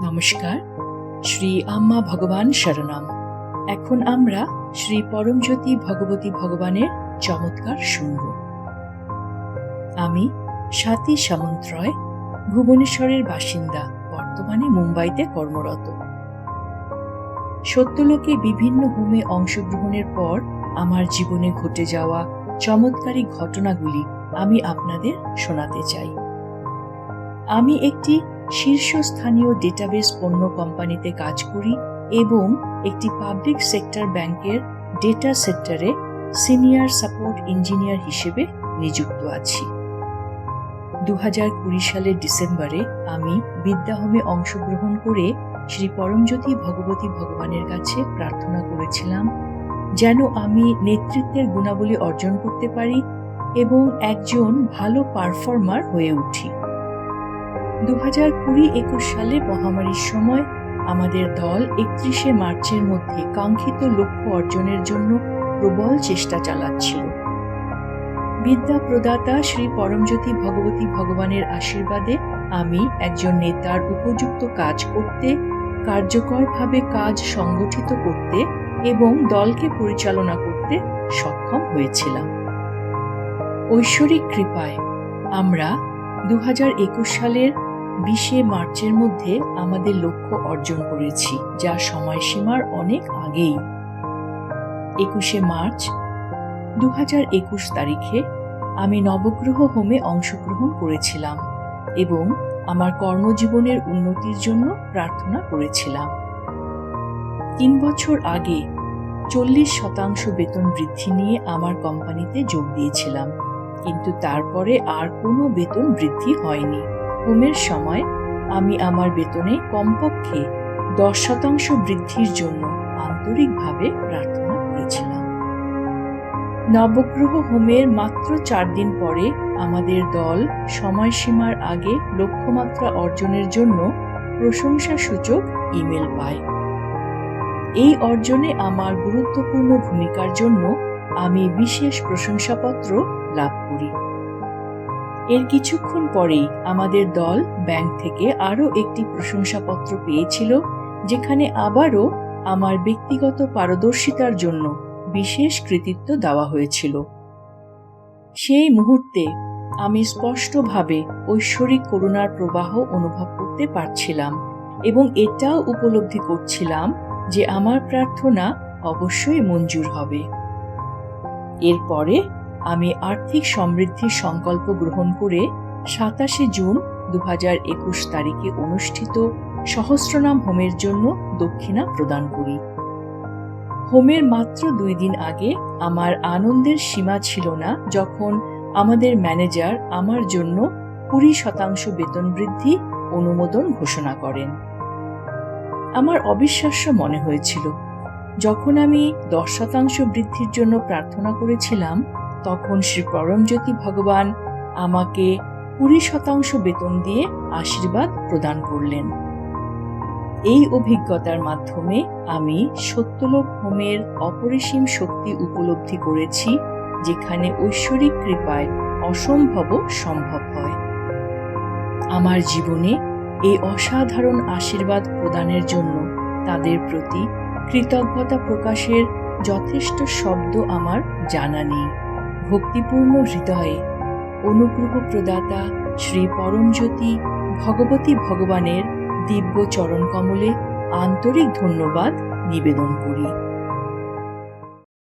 নমস্কার। শ্রী আম্মা ভগবান শরণাম। এখন আমরা শ্রী পরমজ্যোতি ভগবতী ভগবানের চমৎকার শুনব। আমি স্বাতী সামন্তরয়, ভুবনেশ্বরের বাসিন্দা, বর্তমানে মুম্বাইতে কর্মরত। সত্যলোকে বিভিন্ন হোমে অংশগ্রহণের পর আমার জীবনে ঘটে যাওয়া চমৎকারী ঘটনাগুলি আমি আপনাদের শোনাতে চাই। আমি একটি শীর্ষস্থানীয় ডেটাবেস পণ্য কোম্পানিতে কাজ করি এবং একটি পাবলিক সেক্টর ব্যাংকের ডেটা সেক্টরে সিনিয়র সাপোর্ট ইঞ্জিনিয়ার হিসেবে নিযুক্ত আছি। 2020 সালের ডিসেম্বরে আমি বিদ্যাহোমে অংশগ্রহণ করে শ্রী পরমজ্যোতি ভগবতী ভগবানের কাছে প্রার্থনা করেছিলাম যেন আমি নেতৃত্বের গুণাবলী অর্জন করতে পারি এবং একজন ভালো পারফর্মার হয়ে উঠি। 2020-21 সালে মহামারীর সময় আমাদের দল 31শে মার্চের মধ্যে কাঙ্ক্ষিত লক্ষ্য অর্জনের জন্য প্রবল চেষ্টা চালাচ্ছিল। বিদ্যা প্রদাতা শ্রী পরমজ্যোতি ভগবতী ভগবানের আশীর্বাদে আমি একজন নেতার উপযুক্ত কাজ করতে, কার্যকরভাবে কাজ সংগঠিত করতে এবং দলকে পরিচালনা করতে সক্ষম হয়েছিলাম। ঐশ্বরিক কৃপায় আমরা 2021 সালের 20শে মার্চের মধ্যে আমাদের লক্ষ্য অর্জন করেছি, যা সময়সীমার অনেক আগেই। 21শে মার্চ 2021 তারিখে আমি নবগ্রহ হোমে অংশগ্রহণ করেছিলাম এবং আমার কর্মজীবনের উন্নতির জন্য প্রার্থনা করেছিলাম। 3 বছর আগে 40% বেতন বৃদ্ধি নিয়ে আমার কোম্পানিতে যোগ দিয়েছিলাম, কিন্তু তারপরে আর কোনো বেতন বৃদ্ধি হয়নি। হোমের সময় আমি আমার বেতনে কমপক্ষে 10% বৃদ্ধির জন্য আন্তরিকভাবে প্রার্থনা করেছিলাম। নবগ্রহ হোমের মাত্র 4 দিন পরে আমাদের দল সময়সীমার আগে লক্ষ্যমাত্রা অর্জনের জন্য প্রশংসাসূচক ইমেল পায়। এই অর্জনে আমার গুরুত্বপূর্ণ ভূমিকার জন্য আমি বিশেষ প্রশংসাপত্র লাভ করি। এর কিছুক্ষণ পরেই আমাদের দল ব্যাংক থেকে আরও একটি প্রশংসাপত্র পেয়েছিল, যেখানে আবারও আমার ব্যক্তিগত পারদর্শিতার জন্য বিশেষ কৃতিত্ব দেওয়া হয়েছিল। সেই মুহূর্তে আমি স্পষ্টভাবে ঐশ্বরিক করুণার প্রবাহ অনুভব করতে পারছিলাম এবং এটাও উপলব্ধি করছিলাম যে আমার প্রার্থনা অবশ্যই মঞ্জুর হবে। এরপরে আমি আর্থিক সমৃদ্ধির সংকল্প গ্রহণ করে 27শে জুন 2021 তারিখে অনুষ্ঠিত সহস্রনাম হোমের জন্য দক্ষিণা প্রদান করি। হোমের মাত্র 2 দিন আগে আমার আনন্দের সীমা ছিল না যখন আমাদের ম্যানেজার আমার জন্য 20% বেতন বৃদ্ধি অনুমোদন ঘোষণা করেন। আমার অবিশ্বাস্য মনে হয়েছিল। যখন আমি 10% বৃদ্ধির জন্য প্রার্থনা করেছিলাম, তখন শ্রী পরমজ্যোতি ভগবান আমাকে 20% বেতন দিয়ে আশীর্বাদ প্রদান করলেন। এই অভিজ্ঞতার মাধ্যমে আমি সত্যলোক হোমের অপরিসীম শক্তি উপলব্ধি করেছি, যেখানে ঐশ্বরিক কৃপায় অসম্ভব সম্ভব হয়। আমার জীবনে এই অসাধারণ আশীর্বাদ প্রদানের জন্য তাদের প্রতি কৃতজ্ঞতা প্রকাশের যথেষ্ট শব্দ আমার জানা নেই। ভক্তিপূর্ণ হৃদয়ে অনুগ্রহ প্রদাতা শ্রী পরমজ্যোতি ভগবতী ভগবানের দিব্য চরণ কমলে আন্তরিক ধন্যবাদ নিবেদন করি।